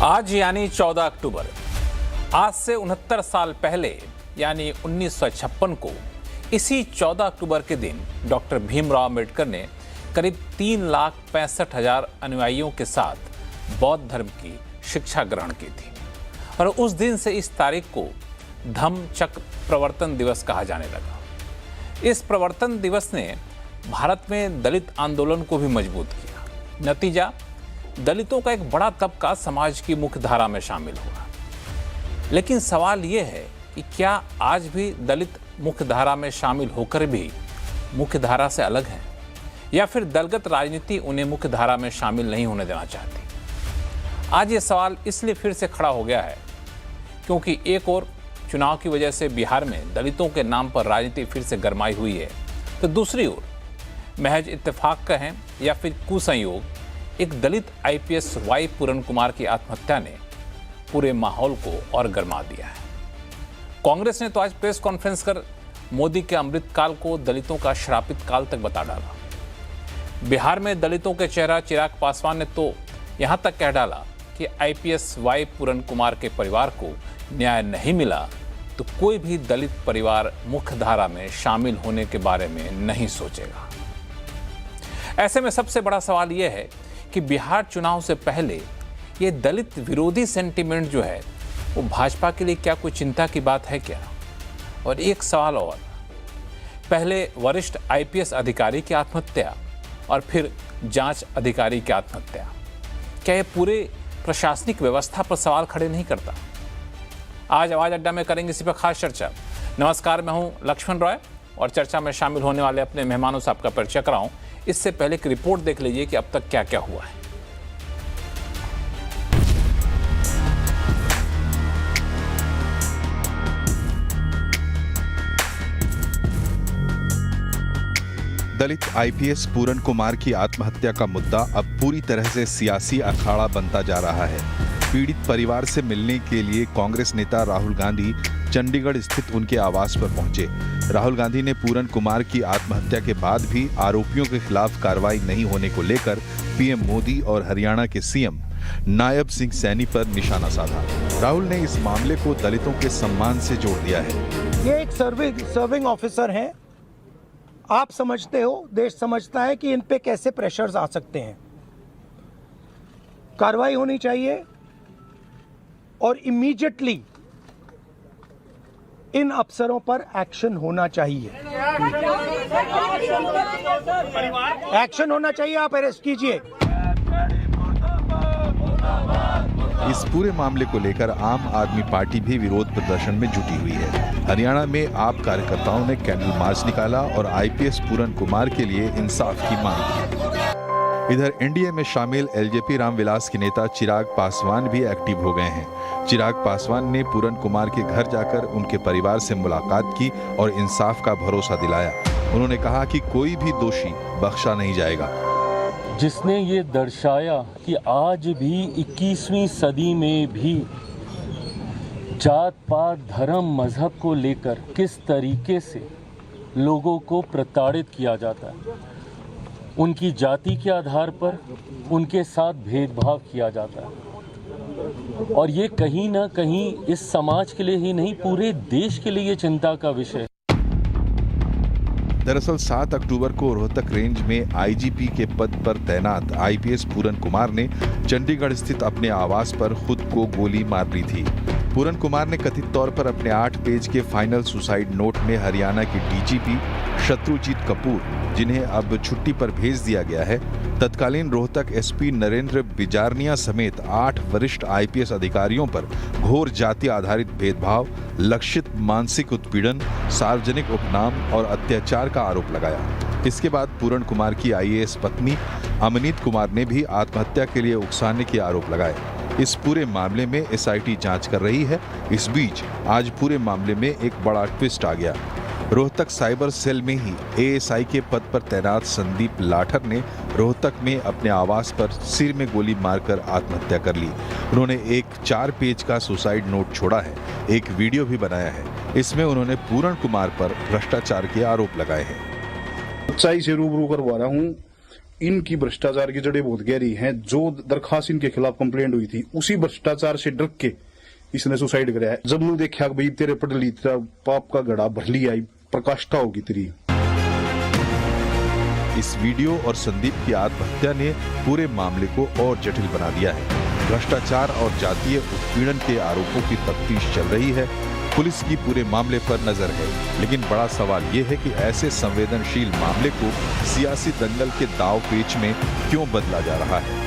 आज यानी 14 अक्टूबर, आज से 69 साल पहले यानी 1956 को इसी 14 अक्टूबर के दिन डॉक्टर भीमराव अम्बेडकर ने करीब 3,65,000 अनुयायियों के साथ बौद्ध धर्म की शिक्षा ग्रहण की थी और उस दिन से इस तारीख को धम्मचक्र प्रवर्तन दिवस कहा जाने लगा। इस प्रवर्तन दिवस ने भारत में दलित आंदोलन को भी मजबूत किया। नतीजा, दलितों का एक बड़ा तबका समाज की मुख्य धारा में शामिल हुआ। लेकिन सवाल यह है कि क्या आज भी दलित मुख्य धारा में शामिल होकर भी मुख्य धारा से अलग हैं, या फिर दलगत राजनीति उन्हें मुख्य धारा में शामिल नहीं होने देना चाहती? आज ये सवाल इसलिए फिर से खड़ा हो गया है क्योंकि एक और चुनाव की वजह से बिहार में दलितों के नाम पर राजनीति फिर से गरमाई हुई है, तो दूसरी ओर महज इत्तेफाक कहें या फिर कुसंयोग, एक दलित आईपीएस वाई पूरन कुमार की आत्महत्या ने पूरे माहौल को और गरमा दिया है। कांग्रेस ने तो आज प्रेस कॉन्फ्रेंस कर मोदी के अमृतकाल को दलितों का श्रापित काल तक बता डाला। बिहार में दलितों के चेहरा चिराग पासवान ने तो यहां तक कह डाला कि आईपीएस वाई पूरन कुमार के परिवार को न्याय नहीं मिला तो कोई भी दलित परिवार मुख्य धारा में शामिल होने के बारे में नहीं सोचेगा। ऐसे में सबसे बड़ा सवाल यह है कि बिहार चुनाव से पहले ये दलित विरोधी सेंटीमेंट जो है वो भाजपा के लिए क्या कोई चिंता की बात है क्या? और एक सवाल और, पहले वरिष्ठ आईपीएस अधिकारी की आत्महत्या और फिर जांच अधिकारी की आत्महत्या, क्या ये पूरे प्रशासनिक व्यवस्था पर सवाल खड़े नहीं करता? आज आवाज अड्डा में करेंगे इसी पर खास चर्चा। नमस्कार, मैं हूं लक्ष्मण रॉय और चर्चा में शामिल होने वाले अपने मेहमानों से आपका परिचय कराऊं। इससे पहले एक रिपोर्ट देख लीजिए कि अब तक क्या क्या हुआ है। दलित आईपीएस पूरन कुमार की आत्महत्या का मुद्दा अब पूरी तरह से सियासी अखाड़ा बनता जा रहा है। पीड़ित परिवार से मिलने के लिए कांग्रेस नेता राहुल गांधी चंडीगढ़ स्थित उनके आवास पर पहुंचे। राहुल गांधी ने पूरन कुमार की आत्महत्या के बाद भी आरोपियों के खिलाफ कार्रवाई नहीं होने को लेकर पीएम मोदी और हरियाणा के सीएम नायब सिंह सैनी पर निशाना साधा। राहुल ने इस मामले को दलितों के सम्मान से जोड़ दिया है। ये एक सर्विंग ऑफिसर हैं। आप समझते हो, देश समझता है कि इन पे कैसे प्रेशर्स आ सकते हैं। कार्रवाई होनी चाहिए और इमीडिएटली इन अफसरों पर एक्शन होना चाहिए। एक्शन होना चाहिए, आप अरेस्ट कीजिए। इस पूरे मामले को लेकर आम आदमी पार्टी भी विरोध प्रदर्शन में जुटी हुई है। हरियाणा में आप कार्यकर्ताओं ने कैंडल मार्च निकाला और आईपीएस पूरन कुमार के लिए इंसाफ की मांग की। इधर एनडीए में शामिल एलजेपी रामविलास के नेता चिराग पासवान भी एक्टिव हो गए हैं। चिराग पासवान ने पूरन कुमार के घर जाकर उनके परिवार से मुलाकात की और इंसाफ का भरोसा दिलाया। उन्होंने कहा कि कोई भी दोषी बख्शा नहीं जाएगा। जिसने ये दर्शाया कि आज भी 21वीं सदी में भी जात पात धर्म मजहब को लेकर किस तरीके से लोगों को प्रताड़ित किया जाता है, उनकी जाति के आधार पर उनके साथ भेदभाव किया जाता है, और ये कहीं ना कहीं इस समाज के लिए ही नहीं पूरे देश के लिए चिंता का विषय है। दरअसल 7 अक्टूबर को रोहतक रेंज में आईजीपी के पद पर तैनात आईपीएस पूरन कुमार ने चंडीगढ़ स्थित अपने आवास पर खुद को गोली मार ली थी। पूरन कुमार ने कथित तौर पर अपने 8 पेज के फाइनल सुसाइड नोट में हरियाणा के डीजीपी शत्रुजीत कपूर, जिन्हें अब छुट्टी पर भेज दिया गया है, तत्कालीन रोहतक एसपी नरेंद्र बिजारनिया समेत 8 वरिष्ठ आईपीएस अधिकारियों पर घोर जाति आधारित भेदभाव, लक्षित मानसिक उत्पीड़न, सार्वजनिक उपनाम और अत्याचार का आरोप लगाया। इसके बाद पूरन कुमार की आईएएस पत्नी अमनीत कुमार ने भी आत्महत्या के लिए उकसाने के आरोप लगाए। इस पूरे मामले में एसआईटी जांच कर रही है। इस बीच आज पूरे मामले में एक बड़ा ट्विस्ट आ गया। रोहतक साइबर सेल में ही एएसआई के पद पर तैनात संदीप लाठर ने रोहतक में अपने आवास पर सिर में गोली मारकर आत्महत्या कर ली। उन्होंने एक 4 पेज का सुसाइड नोट छोड़ा है, एक वीडियो भी बनाया है। इसमें उन्होंने पूरन कुमार पर भ्रष्टाचार के आरोप लगाए हैं। सच्चाई से रूबरू करवा रहा हूँ इनकी भ्रष्टाचार की जड़ें बहुत गहरी हैं। जो दरखास्त इनके खिलाफ कंप्लेंट हुई थी उसी भ्रष्टाचार से डर के इसने सुसाइड कराया। जब मैं देखा भाई तेरे पढ़ ली, तेरा पाप का घड़ा भर लिया, प्रकाष्ठा होगी तेरी। इस वीडियो और संदीप की आत्महत्या ने पूरे मामले को और जटिल बना दिया है। भ्रष्टाचार और जातीय उत्पीड़न के आरोपों की तफ्तीश चल रही है। पुलिस की पूरे मामले पर नजर है, लेकिन बड़ा सवाल ये है कि ऐसे संवेदनशील मामले को सियासी दंगल के दाव पेच में क्यों बदला जा रहा है।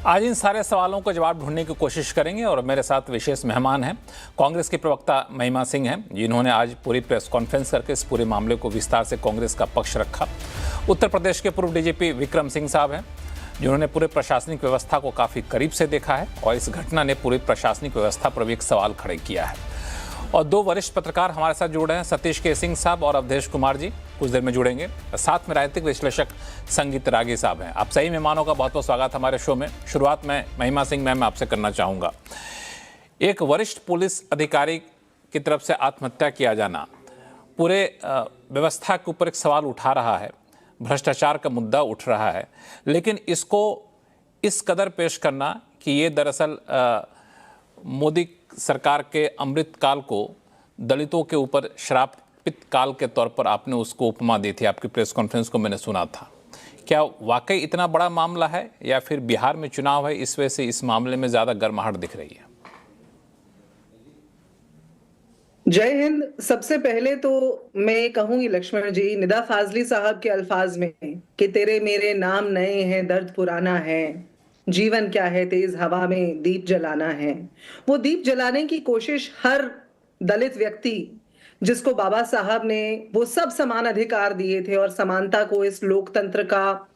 आज इन सारे सवालों का जवाब ढूंढने की कोशिश करेंगे और मेरे साथ विशेष मेहमान हैं। कांग्रेस के प्रवक्ता महिमा सिंह हैं, जिन्होंने आज पूरी प्रेस कॉन्फ्रेंस करके इस पूरे मामले को विस्तार से कांग्रेस का पक्ष रखा। उत्तर प्रदेश के पूर्व डीजीपी विक्रम सिंह साहब हैं, जिन्होंने पूरे प्रशासनिक व्यवस्था को काफ़ी करीब से देखा है और इस घटना ने पूरी प्रशासनिक व्यवस्था पर भी एक सवाल खड़े किया है। और दो वरिष्ठ पत्रकार हमारे साथ जुड़ रहे हैं, सतीश के सिंह साहब और अवधेश कुमार जी कुछ देर में जुड़ेंगे। साथ में राजनीतिक विश्लेषक संगीत रागी साहब हैं। आप सही मेहमानों का बहुत बहुत स्वागत हमारे शो में। शुरुआत में महिमा सिंह मैम आपसे करना चाहूँगा। एक वरिष्ठ पुलिस अधिकारी की तरफ से आत्महत्या किया जाना पूरे व्यवस्था के ऊपर एक सवाल उठा रहा है, भ्रष्टाचार का मुद्दा उठ रहा है, लेकिन इसको इस कदर पेश करना कि ये दरअसल मोदी सरकार के अमृत काल को दलितों के ऊपर श्रापित काल के तौर पर आपने उसको उपमा दी थी। आपकी प्रेस कॉन्फ्रेंस को मैंने सुना था। क्या वाकई इतना बड़ा मामला है या फिर बिहार में चुनाव है, इस वजह से इस मामले में ज़्यादा गर्माहट दिख रही है? जय हिंद। सबसे पहले तो मैं कहूंगी लक्ष्मण जी, निदा फाजली साहब के अल्फाज में कि तेरे मेरे नाम नए हैं, दर्द पुराना है, जीवन क्या है तेज हवा में दीप जलाना है। वो दीप जलाने की कोशिश हर दलित व्यक्ति जिसको बाबा साहब ने वो सब समान अधिकार दिए थे और समानता को इस लोकतंत्र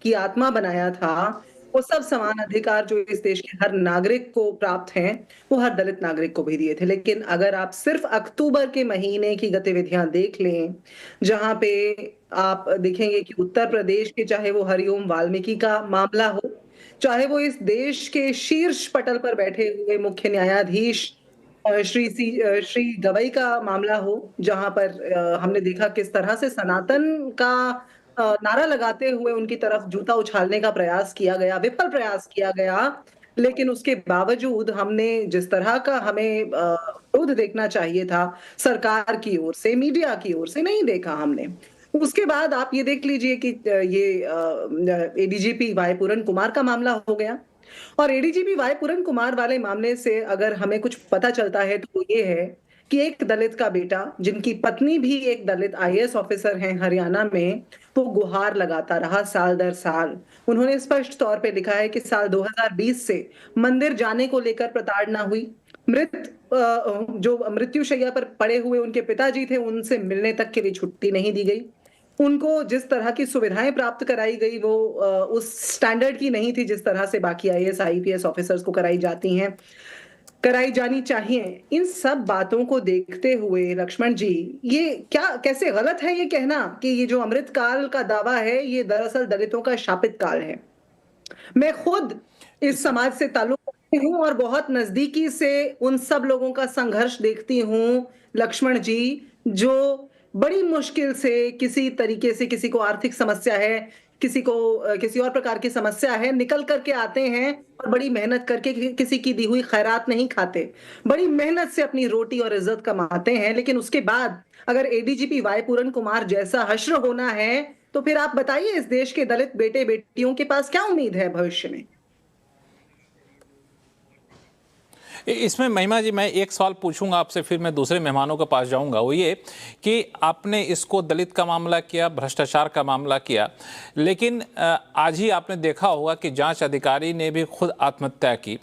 की आत्मा बनाया था, वो सब समान अधिकार जो इस देश के हर नागरिक को प्राप्त हैं, वो हर दलित नागरिक को भी दिए थे। लेकिन अगर आप सिर्फ अक्टूबर के महीने की गतिविधियां देख लें, जहां पे आप देखेंगे कि उत्तर प्रदेश के चाहे वो हरिओम वाल्मीकि का मामला हो, चाहे वो इस देश के शीर्ष पटल पर बैठे हुए मुख्य न्यायाधीश श्री गवई का मामला हो, जहां पर हमने देखा किस तरह से सनातन का नारा लगाते हुए उनकी तरफ जूता उछालने का प्रयास किया गया, विफल प्रयास किया गया, लेकिन उसके बावजूद हमने जिस तरह का हमें विरोध देखना चाहिए था सरकार की ओर से, मीडिया की ओर से, नहीं देखा हमने। उसके बाद आप ये देख लीजिए कि ये एडीजीपी वाई पूरन कुमार का मामला हो गया। और एडीजीपी वाई पूरन कुमार वाले मामले से अगर हमें कुछ पता चलता है तो ये है कि एक दलित का बेटा, जिनकी पत्नी भी एक दलित आईएएस ऑफिसर हैं हरियाणा में, वो गुहार लगाता रहा साल दर साल। उन्होंने स्पष्ट तौर पे लिखा है कि साल 2020 से मंदिर जाने को लेकर प्रताड़ना हुई। जो मृत्युशैया पर पड़े हुए उनके पिताजी थे, उनसे मिलने तक के लिए छुट्टी नहीं दी गई। उनको जिस तरह की सुविधाएं प्राप्त कराई गई वो उस स्टैंडर्ड की नहीं थी जिस तरह से बाकी आईएएस आईपीएस ऑफिसर्स को कराई जानी चाहिए। इन सब बातों को देखते हुए लक्ष्मण जी, ये कैसे गलत है ये कहना कि ये जो अमृत काल का दावा है ये दरअसल दलितों का शापित काल है। मैं खुद इस समाज से ताल्लुक रखती हूँ और बहुत नजदीकी से उन सब लोगों का संघर्ष देखती हूँ लक्ष्मण जी, जो बड़ी मुश्किल से किसी तरीके से, किसी को आर्थिक समस्या है, किसी को किसी और प्रकार की समस्या है, निकल करके आते हैं और बड़ी मेहनत करके किसी की दी हुई खैरात नहीं खाते, बड़ी मेहनत से अपनी रोटी और इज्जत कमाते हैं। लेकिन उसके बाद अगर एडीजीपी वाई पूरन कुमार जैसा हश्र होना है तो फिर आप बताइए इस देश के दलित बेटे बेटियों के पास क्या उम्मीद है भविष्य में? इसमें महिमा जी मैं एक सवाल पूछूंगा आपसे, फिर मैं दूसरे मेहमानों के पास जाऊंगा। वो ये कि आपने इसको दलित का मामला किया, भ्रष्टाचार का मामला किया, लेकिन आज ही आपने देखा होगा कि जांच अधिकारी ने भी खुद आत्महत्या की।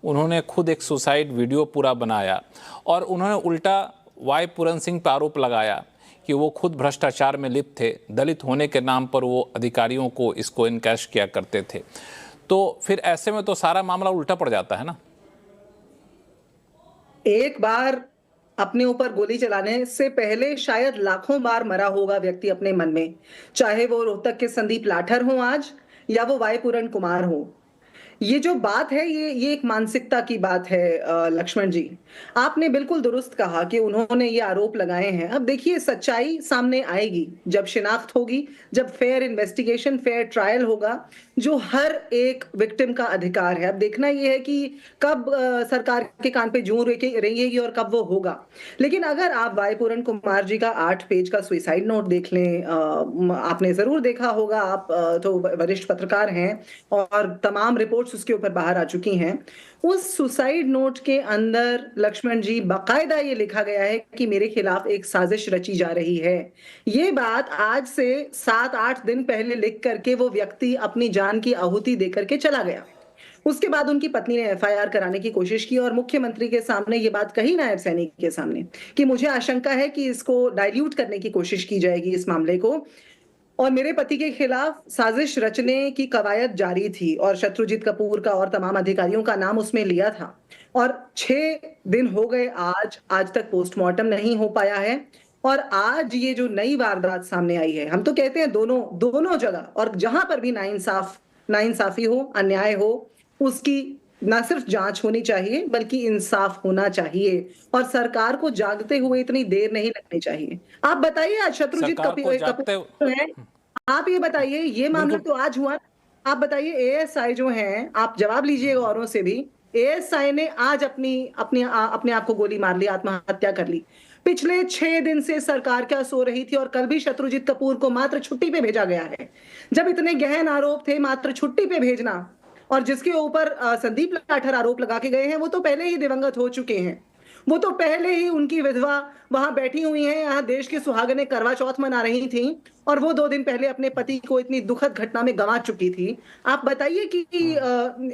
उन्होंने खुद एक सुसाइड वीडियो पूरा बनाया और उन्होंने उल्टा वाई पूरन सिंह पर आरोप लगाया कि वो खुद भ्रष्टाचार में लिप्त थे, दलित होने के नाम पर वो अधिकारियों को इसको इनकैश किया करते थे। तो फिर ऐसे में तो सारा मामला उल्टा पड़ जाता है ना। एक बार अपने ऊपर गोली चलाने से पहले शायद लाखों बार मरा होगा व्यक्ति अपने मन में, चाहे वो रोहतक के संदीप लाठर हो आज या वो वाई पूरन कुमार हो। ये जो बात है ये एक मानसिकता की बात है लक्ष्मण जी। आपने बिल्कुल दुरुस्त कहा कि उन्होंने ये आरोप लगाए हैं। अब देखिए सच्चाई सामने आएगी, जब शिनाख्त होगी, जब फेयर इन्वेस्टिगेशन, फेयर ट्रायल होगा, जो हर एक विक्टिम का अधिकार है। अब देखना ये है कि कब सरकार के कान पे जूं रहेगी और कब वो होगा। लेकिन अगर आप वाई पूरन कुमार जी का 8 पेज का सुसाइड नोट देख लें, आपने जरूर देखा होगा, आप तो वरिष्ठ पत्रकार हैं और तमाम रिपोर्ट्स उसके ऊपर बाहर आ चुकी हैं। उस सुसाइड नोट के अंदर लक्ष्मण जी बाकायदा ये लिखा गया है कि मेरे खिलाफ एक साजिश रची जा रही है। ये बात आज से 7-8 दिन पहले लिख करके वो व्यक्ति अपनी जान की आहुति देकर के चला गया। उसके बाद उनकी पत्नी ने एफआईआर कराने की कोशिश की और मुख्यमंत्री के सामने ये बात कही, नायब सैनी के सामने, कि मुझे आशंका है कि इसको डाइल्यूट करने की कोशिश की जाएगी इस मामले को, और मेरे पति के खिलाफ साजिश रचने की कवायद जारी थी और शत्रुजीत कपूर का और तमाम अधिकारियों का नाम उसमें लिया था। और 6 दिन हो गए आज तक पोस्टमार्टम नहीं हो पाया है। और आज ये जो नई वारदात सामने आई है, हम तो कहते हैं दोनों जगह और जहां पर भी नाइंसाफी हो, अन्याय हो, उसकी न सिर्फ जांच होनी चाहिए बल्कि इंसाफ होना चाहिए और सरकार को जागते हुए इतनी देर नहीं लगनी चाहिए। आप बताइए, आज शत्रुजीत कपूर है, आप ये बताइए, ये मामला तो आज हुआ। आप बताइए, एएसआई जो हैं, आप जवाब लीजिएगा औरों से भी, एएसआई ने आज अपने आप को गोली मार ली, आत्महत्या कर ली। पिछले 6 दिन से सरकार क्या सो रही थी और कल भी शत्रुजीत कपूर को मात्र छुट्टी पे भेजा गया है। जब इतने गहन आरोप थे, मात्र छुट्टी पे भेजना, और जिसके ऊपर संदीप लाठर आरोप लगा के गए हैं, वो तो पहले ही दिवंगत हो चुके हैं। वो तो पहले ही उनकी विधवा वहां बैठी हुई हैं, यहाँ देश की सुहागनें करवा चौथ मना रही थी और वो 2 दिन पहले अपने पति को इतनी दुखद घटना में गंवा चुकी थी। आप बताइए कि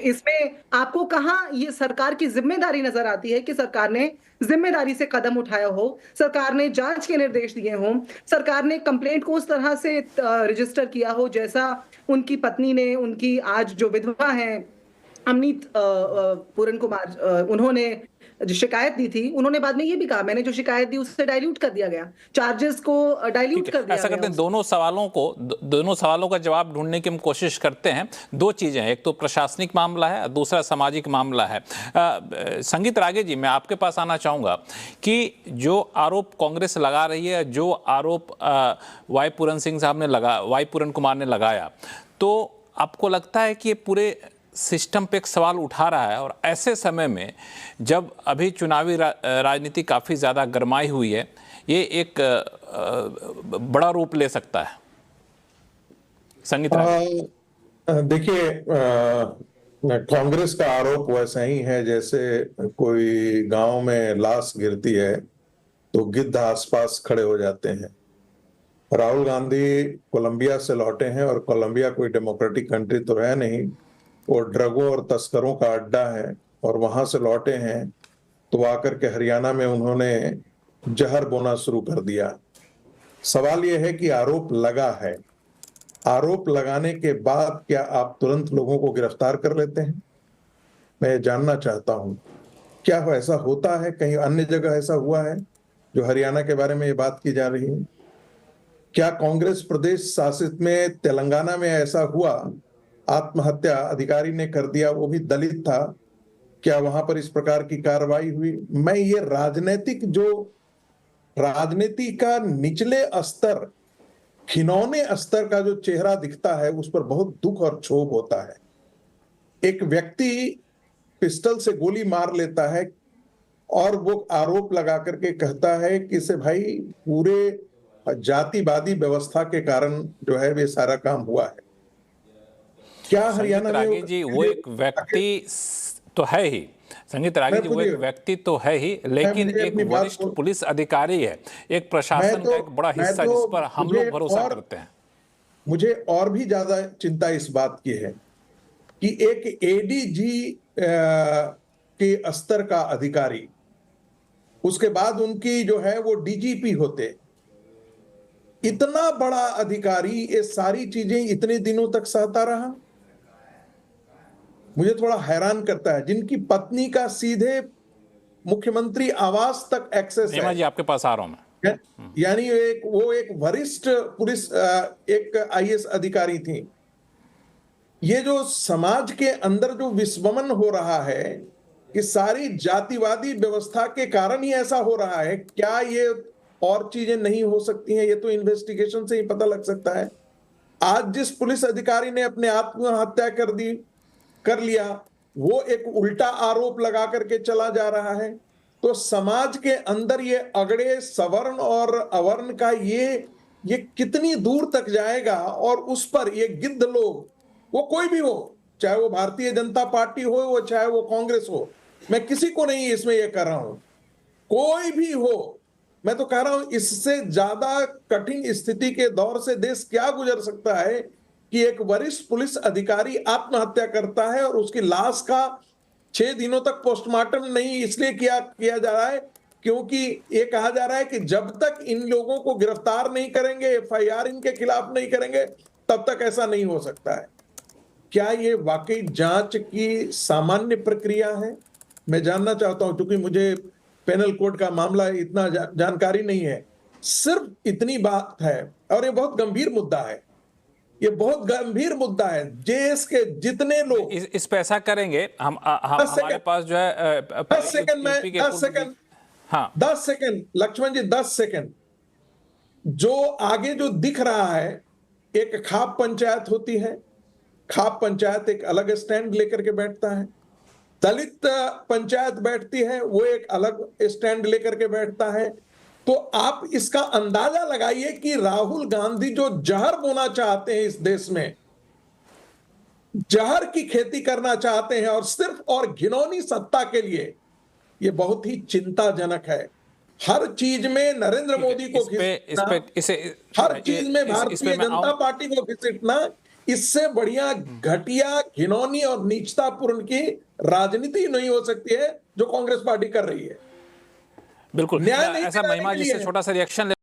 इसमें आपको कहां ये सरकार की जिम्मेदारी नजर आती है कि सरकार ने जिम्मेदारी से कदम उठाया हो, सरकार ने जांच के निर्देश दिए हों, सरकार ने कंप्लेंट को उस तरह से रजिस्टर किया हो जैसा उनकी पत्नी ने, उनकी आज जो विधवा है अमनीत पूरन कुमार, उन्होंने जो शिकायत दी थी, उन्होंने बाद में ये भी कहा, मैंने जो शिकायत दी उससे डाइल्यूट कर दिया गया, चार्जेस को डाइल्यूट कर दिया ऐसा गया। करते हैं, दोनों सवालों का जवाब ढूंढने की हम कोशिश करते हैं। 2 चीजें हैं, एक तो प्रशासनिक मामला है, दूसरा सामाजिक मामला है। संगीत रागे जी, मैं आपके पास आना चाहूंगा कि जो आरोप कांग्रेस लगा रही है, जो आरोप वाई पूरन कुमार ने लगाया, तो आपको लगता है कि ये पूरे सिस्टम पे एक सवाल उठा रहा है, और ऐसे समय में जब अभी चुनावी राजनीति काफ़ी ज़्यादा गरमाई हुई है, ये एक बड़ा रूप ले सकता है? संगीत देखिए, कांग्रेस का आरोप वैसा ही है जैसे कोई गांव में लाश गिरती है तो गिद्ध आसपास खड़े हो जाते हैं। राहुल गांधी कोलंबिया से लौटे हैं और कोलंबिया कोई डेमोक्रेटिक कंट्री तो है नहीं, वो ड्रगों और तस्करों का अड्डा है, और वहां से लौटे हैं तो आकर के हरियाणा में उन्होंने जहर बोना शुरू कर दिया। सवाल यह है कि आरोप लगा है, आरोप लगाने के बाद क्या आप तुरंत लोगों को गिरफ्तार कर लेते हैं? मैं जानना चाहता हूं, क्या ऐसा होता है? कहीं अन्य जगह ऐसा हुआ है जो हरियाणा के बारे में ये बात की जा रही है? क्या कांग्रेस प्रदेश शासित में तेलंगाना में ऐसा हुआ? आत्महत्या अधिकारी ने कर दिया, वो भी दलित था, क्या वहां पर इस प्रकार की कार्रवाई हुई? मैं ये राजनीति का निचले स्तर, खिलौने स्तर का जो चेहरा दिखता है, उस पर बहुत दुख और क्षोभ होता है। एक व्यक्ति पिस्टल से गोली मार लेता है और वो आरोप लगा करके कहता है कि इसे भाई पूरे जातिवादी व्यवस्था के कारण जो है वे सारा काम हुआ है। क्या हरियाणा में जी वो एक व्यक्ति तो है ही, संगीत रागे जी वो एक व्यक्ति तो है ही, लेकिन एक वरिष्ठ पुलिस अधिकारी है, एक प्रशासन का एक बड़ा हिस्सा जिस पर हम लोग भरोसा करते हैं। मुझे और भी ज्यादा चिंता इस बात की है कि एक एडीजी के स्तर का अधिकारी, उसके बाद उनकी जो है वो डीजीपी होते, इतना बड़ा अधिकारी ये सारी चीजें इतने दिनों तक सहता रहा। मुझे थोड़ा हैरान करता है। जिनकी पत्नी का सीधे मुख्यमंत्री आवास तक एक्सेस है। जी आपके पास आ रहा हूं मैं। यानी वो एक वरिष्ठ पुलिस एक आईएएस अधिकारी थी, ये जो समाज के अंदर जो विस्वमन हो रहा है कि सारी जातिवादी व्यवस्था के कारण ही ऐसा हो रहा है, क्या ये और चीजें नहीं हो सकती हैं? ये तो इन्वेस्टिगेशन से ही पता लग सकता है। आज जिस पुलिस अधिकारी ने अपने आत्महत्या कर लिया, वो एक उल्टा आरोप लगा करके चला जा रहा है। तो समाज के अंदर ये अगड़े सवर्ण और अवर्ण का ये कितनी दूर तक जाएगा, और उस पर ये गिद्ध लोग, वो कोई भी हो, चाहे वो भारतीय जनता पार्टी हो, वो चाहे वो कांग्रेस हो, मैं किसी को नहीं इसमें ये कर रहा हूं, कोई भी हो, मैं तो कह रहा हूं इससे ज्यादा कठिन स्थिति के दौर से देश क्या गुजर सकता है कि एक वरिष्ठ पुलिस अधिकारी आत्महत्या करता है और उसकी लाश का 6 दिनों तक पोस्टमार्टम नहीं इसलिए किया जा रहा है क्योंकि ये कहा जा रहा है कि जब तक इन लोगों को गिरफ्तार नहीं करेंगे, एफआईआर इनके खिलाफ नहीं करेंगे, तब तक ऐसा नहीं हो सकता है। क्या ये वाकई जांच की सामान्य प्रक्रिया है? मैं जानना चाहता हूं, क्योंकि मुझे पेनल कोड का मामला इतना जानकारी नहीं है। सिर्फ इतनी बात है, और ये बहुत गंभीर मुद्दा है, ये बहुत गंभीर मुद्दा है। देश के जितने लोग इस पे ऐसा करेंगे, हमारे पास जो है 10 सेकंड हाँ 10 सेकंड लक्ष्मण जी, 10 सेकंड। जो आगे जो दिख रहा है, एक खाप पंचायत होती है, खाप पंचायत एक अलग स्टैंड लेकर के बैठता है, दलित पंचायत बैठती है, वो एक अलग स्टैंड लेकर के बैठता है। तो आप इसका अंदाजा लगाइए कि राहुल गांधी जो जहर बोना चाहते हैं इस देश में, जहर की खेती करना चाहते हैं, और सिर्फ और घिनौनी सत्ता के लिए, ये बहुत ही चिंताजनक है। हर चीज में नरेंद्र मोदी को घसीटना, हर चीज में भारतीय जनता पार्टी को घसीटना, इससे बढ़िया घटिया, घिनौनी और नीचतापूर्ण की राजनीति नहीं हो सकती है जो कांग्रेस पार्टी कर रही है। बिल्कुल। न्याय नहीं ऐसा दिलाने महिमा के जी से लिए। छोटा सा रिएक्शन